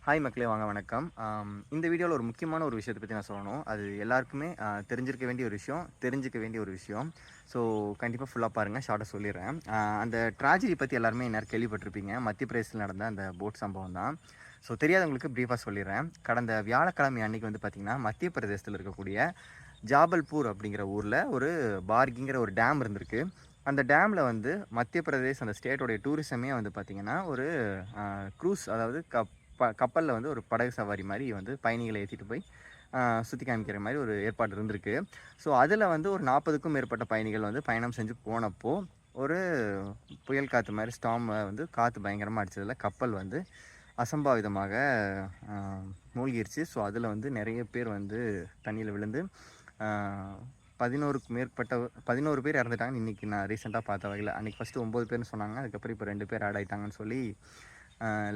Hi மக்களே, வாங்க வணக்கம். இந்த வீடியோவில் ஒரு முக்கியமான ஒரு விஷயத்தை பற்றி நான் சொல்லணும். அது எல்லாருக்குமே தெரிஞ்சிருக்க வேண்டிய ஒரு விஷயம், தெரிஞ்சுக்க வேண்டிய ஒரு விஷயம். ஸோ கண்டிப்பாக ஃபுல்லாக பாருங்கள், ஷார்ட்டாக சொல்லிடுறேன். அந்த ட்ராஜடி பற்றி எல்லாருமே நேரம் கேள்விப்பட்டிருப்பீங்க. மத்திய பிரதேசத்தில் நடந்த அந்த போட் சம்பவம் தான். ஸோ தெரியாதவங்களுக்கு ப்ரீஃபாக சொல்லிடுறேன். கடந்த வியாழக்கிழமை அன்னைக்கு வந்து பார்த்திங்கன்னா, மத்திய பிரதேசத்தில் இருக்கக்கூடிய ஜாபல்பூர் அப்படிங்கிற ஊரில் ஒரு பார்கிங்கிற ஒரு டேம் இருந்திருக்கு. அந்த டேமில் வந்து மத்திய பிரதேஷ் அந்த ஸ்டேட்டோடைய டூரிசமே வந்து பார்த்திங்கன்னா ஒரு க்ரூஸ், அதாவது கப்பலில் வந்து ஒரு படகு சவாரி மாதிரி வந்து பயணிகளை ஏற்றிட்டு போய் சுற்றி காமிக்கிற மாதிரி ஒரு ஏற்பாடு இருந்திருக்கு. ஸோ அதில் வந்து ஒரு 40க்கும் மேற்பட்ட பயணிகள் வந்து பயணம் செஞ்சு போனப்போ ஒரு புயல் காற்று மாதிரி ஸ்டாம் வந்து காற்று பயங்கரமாக அடித்ததில் கப்பல் வந்து அசம்பாவிதமாக மூழ்கிருச்சு. ஸோ அதில் வந்து நிறைய பேர் வந்து தண்ணியில் விழுந்து 11க்கு மேற்பட்ட 11 பேர் இறந்துட்டாங்கன்னு இன்றைக்கி நான் ரீசெண்டாக பார்த்த வகையில். அன்றைக்கி ஃபஸ்ட்டு 9 பேர்னு சொன்னாங்க. அதுக்கப்புறம் இப்போ 2 பேர் ஆட் ஆகிட்டாங்கன்னு சொல்லி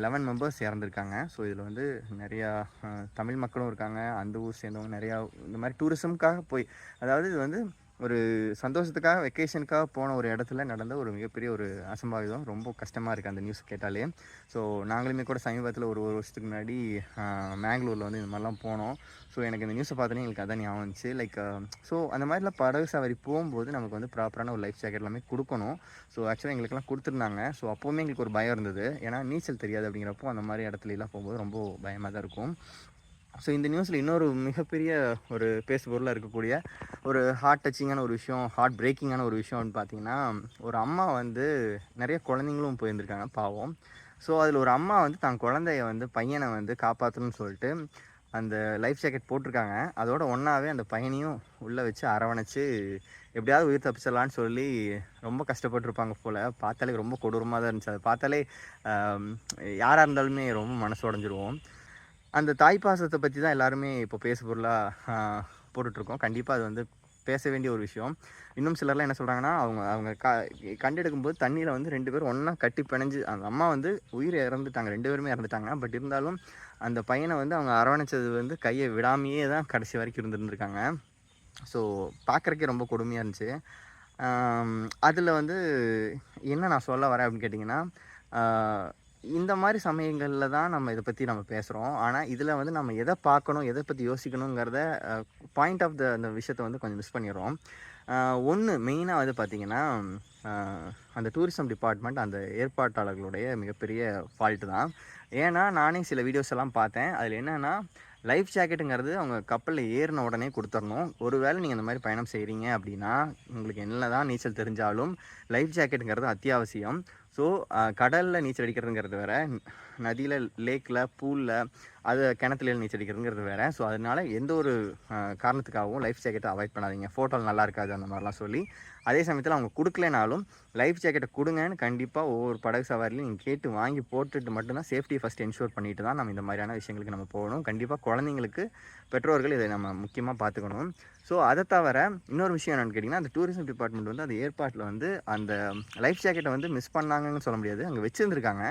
11 மெம்பர்ஸ் இறந்துருக்காங்க. ஸோ இதில் வந்து நிறையா தமிழ் மக்களும் இருக்காங்க, அந்த ஊர் சேர்ந்தவங்க நிறையா இந்த மாதிரி டூரிசம்காக போய், அதாவது இது வந்து ஒரு சந்தோஷத்துக்காக வெக்கேஷனுக்காக போன ஒரு இடத்துல நடந்த ஒரு மிகப்பெரிய ஒரு அசம்பாவிதம். ரொம்ப கஷ்டமாக இருக்குது அந்த நியூஸ் கேட்டாலே. ஸோ நாங்களுமே கூட சமீபத்தில் ஒரு வருஷத்துக்கு முன்னாடி மேங்களூரில் வந்து இந்த மாதிரிலாம் போனோம். ஸோ எனக்கு இந்த நியூஸை பார்த்தோன்னே எங்களுக்கு அதான் ஞாபகம் வந்துச்சு. ஸோ அந்த மாதிரிலாம் படகு சவாரி போகும்போது நமக்கு வந்து ப்ராப்பரான ஒரு லைஃப் ஜாக்கெட் எல்லாமே கொடுக்கணும். ஸோ ஆக்சுவலாக எங்களுக்கெல்லாம் கொடுத்துருந்தாங்க. ஸோ அப்போவுமே எங்களுக்கு ஒரு பயம் இருந்தது. ஏன்னா நீச்சல் தெரியாது அப்படிங்கிறப்போ அந்த மாதிரி இடத்துலலாம் போகும்போது ரொம்ப பயமாக தான் இருக்கும். ஸோ இந்த நியூஸில் இன்னொரு மிகப்பெரிய ஒரு பேசுபொருளாக இருக்கக்கூடிய ஒரு ஹார்ட் டச்சிங்கான ஒரு விஷயம், ஹார்ட் பிரேக்கிங்கான ஒரு விஷயம்னு பார்த்தீங்கன்னா, ஒரு அம்மா வந்து நிறைய குழந்தைங்களும் போயிருந்துருக்காங்க பாவம். ஸோ அதில் ஒரு அம்மா வந்து தான் குழந்தைய வந்து பையனை வந்து காப்பாற்றணும்னு சொல்லிட்டு அந்த லைஃப் ஜாக்கெட் போட்டிருக்காங்க. அதோட ஒன்றாவே அந்த பையனையும் உள்ளே வச்சு அரவணைச்சு எப்படியாவது உயிர் தப்பிச்சிடலான்னு சொல்லி ரொம்ப கஷ்டப்பட்டுருப்பாங்க போல். பார்த்தாலே ரொம்ப கொடூரமாக தான் இருந்துச்சு. அதை பார்த்தாலே யாராக இருந்தாலுமே ரொம்ப மனசு உடஞ்சிருவோம். அந்த தாய் பாசத்தை பற்றி தான் எல்லாருமே இப்போ பேசுபொருளாக போட்டுட்ருக்கோம். கண்டிப்பாக அது வந்து பேச வேண்டிய ஒரு விஷயம். இன்னும் சிலர்லாம் என்ன சொல்கிறாங்கன்னா, அவங்க அவங்க கண்டெடுக்கும்போது தண்ணியில் வந்து 2 பேரும் ஒன்றா கட்டி பிணைஞ்சு, அந்த அம்மா வந்து உயிர் இறந்துட்டாங்க, 2 பேருமே இறந்துட்டாங்க. பட் இருந்தாலும் அந்த பையனை வந்து அவங்க அரவணைச்சது வந்து கையை விடாமையே தான் கடைசி வரைக்கும் இருந்துருந்துருக்காங்க. ஸோ பார்க்குறக்கே ரொம்ப கொடுமையாக இருந்துச்சு. அதில் வந்து என்ன நான் சொல்ல வரேன் அப்படின்னு கேட்டிங்கன்னா, இந்த மாதிரி சமயங்களில் தான் நம்ம இதை பற்றி நம்ம பேசுகிறோம். ஆனால் இதில் வந்து நம்ம எதை பார்க்கணும், எதை பற்றி யோசிக்கணுங்கிறத பாயிண்ட் ஆஃப் அந்த விஷயத்தை வந்து கொஞ்சம் மிஸ் பண்ணிடுறோம். ஒன்று மெயினாக வந்து பார்த்திங்கன்னா, அந்த டூரிசம் டிபார்ட்மெண்ட் அந்த ஏற்பாட்டாளர்களுடைய மிகப்பெரிய ஃபால்ட்டு தான். ஏன்னா நானே சில வீடியோஸ் எல்லாம் பார்த்தேன். அதில் என்னென்னா, லைஃப் ஜாக்கெட்டுங்கிறது அவங்க கப்பலில் ஏறின உடனே கொடுத்துடணும். ஒருவேளை நீங்கள் இந்த மாதிரி பயணம் செய்கிறீங்க அப்படின்னா, உங்களுக்கு என்ன தான் நீச்சல் தெரிஞ்சாலும் லைஃப் ஜாக்கெட்டுங்கிறது அத்தியாவசியம். ஸோ கடலில் நீச்சல் அடிக்கிறதுங்கிறது வேறு, நதியில், லேக்கில், பூலில், அது கிணத்துல நீச்சல் அடிக்கிறதுங்கிறது வேறு. ஸோ அதனால் எந்த ஒரு காரணத்துக்காகவும் லைஃப் ஜாக்கெட்டை அவாய்ட் பண்ணாதீங்க. ஃபோட்டோவில் நல்லா இருக்காது அந்த மாதிரிலாம் சொல்லி. அதே சமயத்தில் அவங்க கொடுக்கலனாலும் லைஃப் ஜாக்கெட்டை கொடுங்கன்னு கண்டிப்பாக ஒவ்வொரு படகு சவாரிலையும் நீங்கள் கேட்டு வாங்கி போட்டுட்டு மட்டும்தான் சேஃப்டியை ஃபஸ்ட் என்ஷூர் பண்ணிட்டு தான் நம்ம இந்த மாதிரியான விஷயங்களுக்கு நம்ம போகணும். கண்டிப்பாக குழந்தைங்களுக்கு பெற்றோர்கள் இதை நம்ம முக்கியமாக பார்த்துக்கணும். ஸோ அதை தவிர இன்னொரு விஷயம் என்னென்னு கேட்டிங்கன்னா, அந்த டூரிசம் டிபார்ட்மெண்ட் வந்து அந்த ஏற்பாட்டில் வந்து அந்த லைஃப் ஜாக்கெட்டை வந்து மிஸ் பண்ணாங்கன்னு சொல்ல முடியாது. அங்கே வச்சுருந்துருக்காங்க.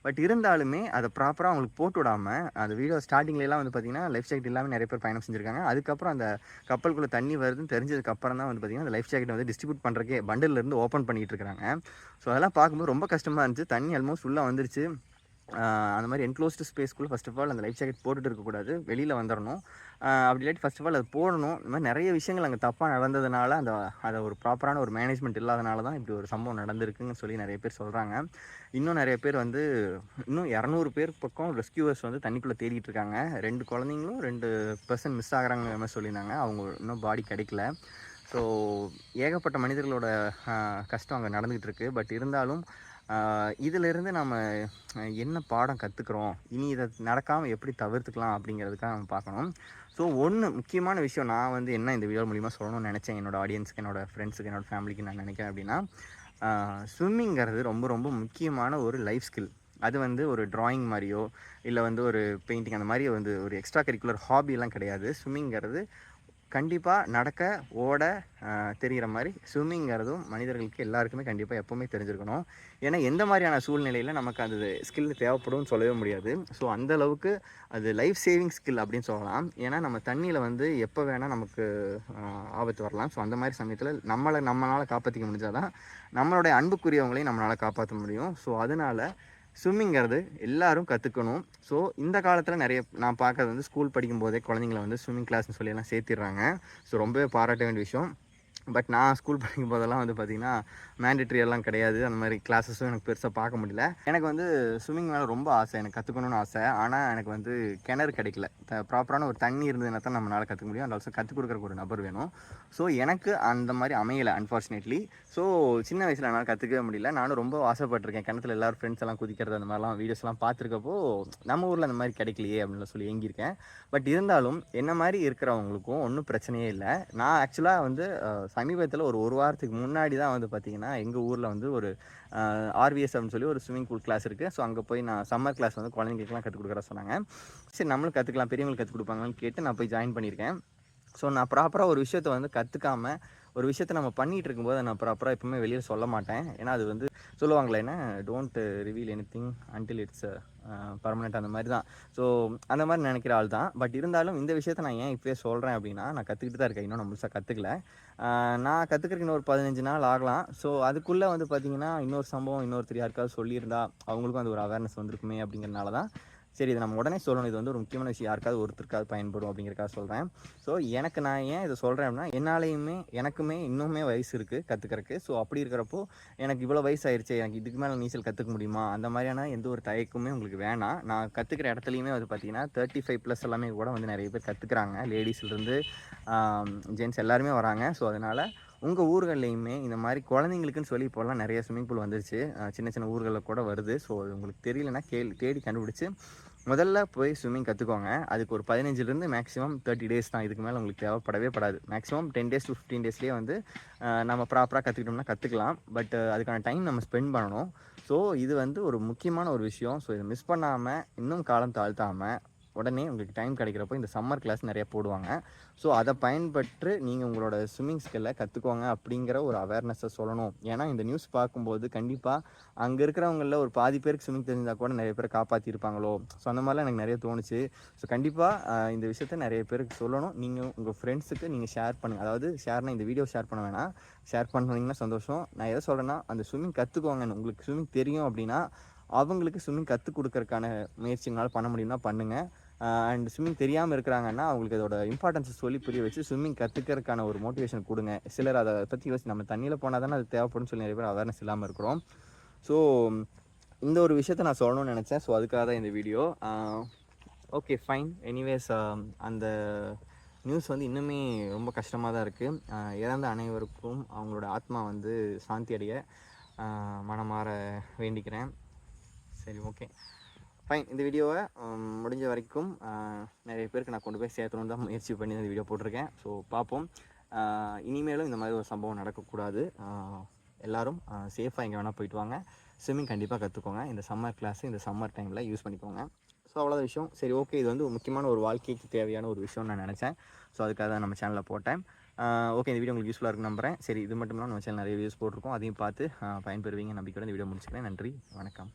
பட் இருந்தாலுமே அதை ப்ராப்பராக அவங்களுக்கு போட்டு விடாமல், அந்த வீடியோ ஸ்டார்டிங்லாம் வந்து பார்த்திங்கன்னா லைஃப் ஜாக்கெட் இல்லாமல் நிறைய பேர் பயணம் செஞ்சுருக்காங்க. அதுக்கப்புறம் அந்த கப்பலுக்குள்ளே தண்ணி வருதுன்னு தெரிஞ்சதுக்கப்புறம் தான் வந்து பார்த்திங்கன்னா அந்த லைஃப் ஜாக்கெட்டை வந்து டிஸ்ட்ரிபியூட் பண்ணுறக்கே பண்டில்லேருந்து ஓப்பன் பண்ணிகிட்டு இருக்கிறாங்க. ஸோ அதெல்லாம் பார்க்கும்போது ரொம்ப கஷ்டமாக இருந்துச்சு. தண்ணி ஆல்மோஸ்ட் உள்ளே வந்துருச்சு. அந்த மாதிரி என்க்ளோஸ்டு ஸ்பேஸ்க்குள்ளே ஃபஸ்ட் ஆஃப் ஆல் அந்த லைஃப் ஜாக்கெட் போட்டுட்டு இருக்கக்கூடாது, வெளியில் வந்துடணும். அப்படி இல்லாட்டி ஃபஸ்ட் ஆஃப் ஆல் அது போடணும். இந்த மாதிரி நிறைய விஷயங்கள் அங்கே தப்பாக நடந்ததுனால அதை ஒரு ப்ராப்பரான ஒரு மேனேஜ்மெண்ட் இல்லாதனால தான் இப்படி ஒரு சம்பவம் நடந்திருக்குன்னு சொல்லி நிறைய பேர் சொல்கிறாங்க. இன்னும் நிறைய பேர் வந்து இன்னும் 200 பேர் பக்கம் ரெஸ்கியூவர்ஸ் வந்து தண்ணிக்குள்ளே தேடிட்டு இருக்காங்க. 2 குழந்தைங்களும் 2 பர்சன் மிஸ் ஆகிறாங்க மாதிரி சொல்லியிருந்தாங்க. அவங்க இன்னும் பாடி கிடைக்கல. ஸோ ஏகப்பட்ட மனிதர்களோட கஷ்டம் அங்கே நடந்துகிட்டு இருக்குது. பட் இருந்தாலும் இதிலிருந்து நம்ம என்ன பாடம் கற்றுக்குறோம், இனி இதை நடக்காமல் எப்படி தவிர்த்துக்கலாம் அப்படிங்கிறதுக்காக நம்ம பார்க்கணும். ஸோ ஒன்று முக்கியமான விஷயம் நான் வந்து என்ன இந்த வீடியோ மூலிமா சொல்லணும்னு நினச்சேன் என்னோடய ஆடியன்ஸுக்கு, என்னோடய ஃப்ரெண்ட்ஸுக்கு, என்னோடய ஃபேமிலிக்கு நான் நினைக்கிறேன் அப்படின்னா, ஸ்விம்மிங்கிறது ரொம்ப ரொம்ப முக்கியமான ஒரு லைஃப் ஸ்கில். அது வந்து ஒரு ட்ராயிங் மாதிரியோ இல்லை வந்து ஒரு பெயிண்டிங் அந்த மாதிரி வந்து ஒரு எக்ஸ்ட்ரா கரிக்குலர் ஹாபியெல்லாம் கிடையாது. ஸ்விம்மிங்கிறது கண்டிப்பாக நடக்க, ஓட தெரிகிற மாதிரி ஸ்விம்மிங்கிறதும் மனிதர்களுக்கு எல்லாருக்குமே கண்டிப்பாக எப்போவுமே தெரிஞ்சிருக்கணும். ஏன்னா எந்த மாதிரியான சூழ்நிலையில் நமக்கு அந்த ஸ்கில் தேவைப்படும்னு சொல்லவே முடியாது. ஸோ அந்தளவுக்கு அது லைஃப் சேவிங் ஸ்கில் அப்படின்னு சொல்லலாம். ஏன்னா நம்ம தண்ணியில் வந்து எப்போ வேணால் நமக்கு ஆபத்து வரலாம். ஸோ அந்த மாதிரி சமயத்தில் நம்மளால் காப்பாற்றிக்க முடிஞ்சால் தான் நம்மளுடைய அன்புக்குரியவங்களையும் நம்மளால் காப்பாற்ற முடியும். ஸோ அதனால் ஸ்விம்மிங்கிறது எல்லாரும் கற்றுக்கணும். ஸோ இந்த காலத்தில் நிறைய நான் பார்க்குறது வந்து ஸ்கூல் படிக்கும்போதே குழந்தைங்கள வந்து ஸ்விம்மிங் கிளாஸ்னு சொல்லி எல்லாம் சேர்த்திடுறாங்க. ஸோ ரொம்பவே பாராட்ட வேண்டிய விஷயம். பட் நான் ஸ்கூல் படிக்கும் போதெல்லாம் வந்து பார்த்திங்கன்னா மேண்டேட்ரி எல்லாம் கிடையாது. அந்த மாதிரி கிளாஸஸும் எனக்கு பெருசாக பார்க்க முடியல. எனக்கு வந்து ஸ்விம்மிங் மேலே ரொம்ப ஆசை, எனக்கு கற்றுக்கணும்னு ஆசை. ஆனால் எனக்கு வந்து கிணறு கிடைக்கல. ப்ராப்பரான ஒரு தண்ணி இருந்ததுன்னா தான் நம்மளால் கற்றுக்க முடியும். அந்த ஆல்சோ கற்றுக் கொடுக்குறக்கு ஒரு நபர் வேணும். ஸோ எனக்கு அந்த மாதிரி அமையலை அன்ஃபார்ச்சுனேட்லி. ஸோ சின்ன வயசில் என்னால் கற்றுக்கவே முடியல. நானும் ரொம்ப ஆசைப்பட்டிருக்கேன். கிணத்துல எல்லோரும் ஃப்ரெண்ட்ஸ் எல்லாம் குதிக்கிறது அந்த மாதிரிலாம் வீடியோஸ்லாம் பார்த்துருக்கப்போ நம்ம ஊரில் அந்த மாதிரி கிடைக்கலையே அப்படின்னு சொல்லி ஏங்கியிருக்கேன். பட் இருந்தாலும் என்ன மாதிரி இருக்கிறவங்களுக்கும் ஒன்றும் பிரச்சனையே இல்லை. நான் ஆக்சுவலாக வந்து சமீபத்தில் ஒரு வாரத்துக்கு முன்னாடி தான் வந்து பார்த்திங்கன்னா எங்கள் ஊரில் வந்து ஒரு ஆர்விஎஸ் அப்படின்னு சொல்லி ஒரு ஸ்விம்மிங் பூல் கிளாஸ் இருக்குது. ஸோ அங்கே போய் நான் சம்மர் கிளாஸ் வந்து குழந்தைங்களுக்குலாம் கற்றுக் கொடுக்குற சொன்னாங்க. சரி நம்மளும் கற்றுக்கலாம், பெரியவங்களுக்கு கற்றுக் கொடுப்பாங்கன்னு கேட்டு நான் போய் ஜாயின் பண்ணியிருக்கேன். ஸோ நான் ப்ராப்பராக ஒரு விஷயத்தை வந்து கற்றுக்காம ஒரு விஷயத்தை நம்ம பண்ணிகிட்டு இருக்கும்போது நான் ப்ராப்பராக எப்பவுமே வெளியில் சொல்ல மாட்டேன். ஏன்னா அது வந்து சொல்லுவாங்களே என்ன, don't reveal anything until it's permanent, அந்த மாதிரி தான். ஸோ அந்த மாதிரி நினைக்கிற ஆள் தான். பட் இருந்தாலும் இந்த விஷயத்தை நான் ஏன் இப்போயே சொல்கிறேன் அப்படின்னா, நான் கற்றுக்கிட்டு தான் இருக்கேன். இன்னும் நான் முழுசாக கற்றுக்கல. நான் கற்றுக்கிறதுக்கு இன்னொரு 15 நாள் ஆகலாம். ஸோ அதுக்குள்ளே வந்து பார்த்திங்கன்னா இன்னொரு சம்பவம் இன்னொருத்தர் யாருக்காவது சொல்லியிருந்தா அவங்களுக்கும் அந்த ஒரு அவேர்னஸ் வந்திருக்குமே அப்படிங்கிறனால தான் சரி இதை நம்ம உடனே சொல்லணும். இது வந்து ஒரு முக்கியமான விஷயம், யாருக்காவது ஒருத்தருக்காவது பயன்படும் அப்படிங்கிறக்காக சொல்கிறேன். ஸோ எனக்கு நான் ஏன் இதை சொல்கிறேன் அப்படின்னா, என்னாலேயுமே எனக்குமே இன்னுமே வயசு இருக்குது கற்றுக்கிறக்கு. ஸோ அப்படி இருக்கிறப்போ எனக்கு இவ்வளோ வயசு ஆயிடுச்சு, எனக்கு இதுக்கு மேலே நீச்சல் கற்றுக்க முடியுமா அந்த மாதிரியான எந்த ஒரு தயக்கமே உங்களுக்கு வேணாம். நான் கற்றுக்கிற இடத்துலையுமே வந்து பார்த்திங்கன்னா 35+ எல்லாமே கூட வந்து நிறைய பேர் கற்றுக்குறாங்க. லேடிஸ்லேருந்து ஜென்ட்ஸ் எல்லாருமே வராங்க. ஸோ அதனால் உங்கள் ஊர்கள்லையுமே இந்த மாதிரி குழந்தைங்களுக்குன்னு சொல்லி இப்போலாம் நிறைய ஸ்விம்மிங் பூல் வந்துருச்சு. சின்ன சின்ன ஊர்களில் கூட வருது. ஸோ அது உங்களுக்கு தெரியலன்னா தேடி கண்டுபிடிச்சி முதல்ல போய் ஸ்விம்மிங் கற்றுக்கோங்க. அதுக்கு ஒரு 15லேருந்து மேக்ஸிமம் 30 டேஸ் தான். இதுக்கு மேலே உங்களுக்கு தேவைப்படவே படாது. மேக்ஸிமம் 10 டேஸ் to 15 டேஸ்லேயே வந்து நம்ம ப்ராப்பராக கற்றுக்கிட்டோம்னா கற்றுக்கலாம். பட் அதுக்கான டைம் நம்ம ஸ்பெண்ட் பண்ணணும். ஸோ இது வந்து ஒரு முக்கியமான ஒரு விஷயம். ஸோ இதை மிஸ் பண்ணாமல் இன்னும் காலம் தாழ்த்தாமல் உடனே உங்களுக்கு டைம் கிடைக்கிறப்போ இந்த சம்மர் கிளாஸ் நிறைய போடுவாங்க. ஸோ அதை பயன்பட்டு நீங்கள் உங்களோட ஸ்விம்மிங் ஸ்கில்லை கற்றுக்கோங்க அப்படிங்கிற ஒரு அவேர்னஸை சொல்லணும். ஏன்னா இந்த நியூஸ் பார்க்கும்போது கண்டிப்பாக அங்கே இருக்கிறவங்களில் ஒரு பாதி பேருக்கு ஸ்விம்மிங் தெரிஞ்சால் கூட நிறைய பேர் காப்பாற்றிருப்பாங்களோ. ஸோ அந்த மாதிரிலாம் எனக்கு நிறைய தோணுச்சு. ஸோ கண்டிப்பாக இந்த விஷயத்த நிறைய பேருக்கு சொல்லணும். நீங்கள் உங்கள் ஃப்ரெண்ட்ஸுக்கு நீங்கள் ஷேர் பண்ணுங்கள். அதாவது ஷேர்னால் இந்த வீடியோ ஷேர் பண்ண வேணாம், ஷேர் பண்ணுறீங்கன்னா சந்தோஷம். நான் எதை சொல்கிறேன்னா, அந்த ஸ்விம்மிங் கற்றுக்கோங்க. உங்களுக்கு ஸ்விம்மிங் தெரியும் அப்படின்னா அவங்களுக்கு ஸ்விம்மிங் கற்றுக் கொடுக்கறதுக்கான முயற்சிங்களால் பண்ண முடியும்னா பண்ணுங்கள். அண்ட் ஸ்விம்மிங் தெரியாமல் இருக்கிறாங்கன்னா அவங்களுக்கு அதோட இம்பார்ட்டன்ஸை சொல்லி புரிய வச்சு ஸ்விம்மிங் கற்றுக்கிறதுக்கான ஒரு மோட்டிவேஷன் கொடுங்க. சிலர் அதை பற்றி யோசிச்சு நம்ம தண்ணியில் போனால் தானே அது தேவைப்படும்னு சொல்லி நிறைய பேர் அவேர்னஸ் இல்லாமல் இருக்கிறோம். ஸோ இந்த ஒரு விஷயத்தை நான் சொல்லணும்னு நினச்சேன். ஸோ அதுக்காக தான் இந்த வீடியோ. Okay fine. எனிவேஸ் அந்த நியூஸ் வந்து இன்னுமே ரொம்ப கஷ்டமாக தான் இருக்குது. இறந்த அனைவருக்கும் அவங்களோட ஆத்மா வந்து சாந்தி அடைய மனமாற வேண்டிக்கிறேன். சரி, ஓகே ஃபைன். இந்த வீடியோவை முடிஞ்ச வரைக்கும் நிறைய பேருக்கு நான் கொண்டு போய் சேர்த்தணுன்னு தான் முயற்சி பண்ணி இந்த வீடியோ போட்டிருக்கேன். ஸோ பார்ப்போம். இனிமேலும் இந்த மாதிரி ஒரு சம்பவம் நடக்கக்கூடாது. எல்லோரும் சேஃபாக எங்கே வேணால் போயிட்டு வாங்க. ஸ்விம்மிங் கண்டிப்பாக கற்றுக்கோங்க. இந்த சம்மர் கிளாஸு இந்த சம்மர் டைமில் யூஸ் பண்ணிக்கோங்க. ஸோ அவ்வளோதான் விஷயம். சரி, ஓகே. இது வந்து முக்கியமான ஒரு வாழ்க்கைக்கு தேவையான ஒரு விஷயம்னு நான் நினச்சேன். ஸோ அதுக்காக தான் நம்ம சேனலில் போட்டேன். ஓகே, இந்த வீடியோ உங்களுக்கு யூஸ்ஃபுல்லாக இருக்குன்னு நம்புகிறேன். சரி, இது மட்டும் இல்லாமல் நம்ம சேனல் நிறைய வீடியோஸ் போட்டிருக்கோம். அதையும் பார்த்து பயன்பெறுவீங்க நம்பிக்கையோட இந்த வீடியோ முடிச்சுக்கிறேன். நன்றி, வணக்கம்.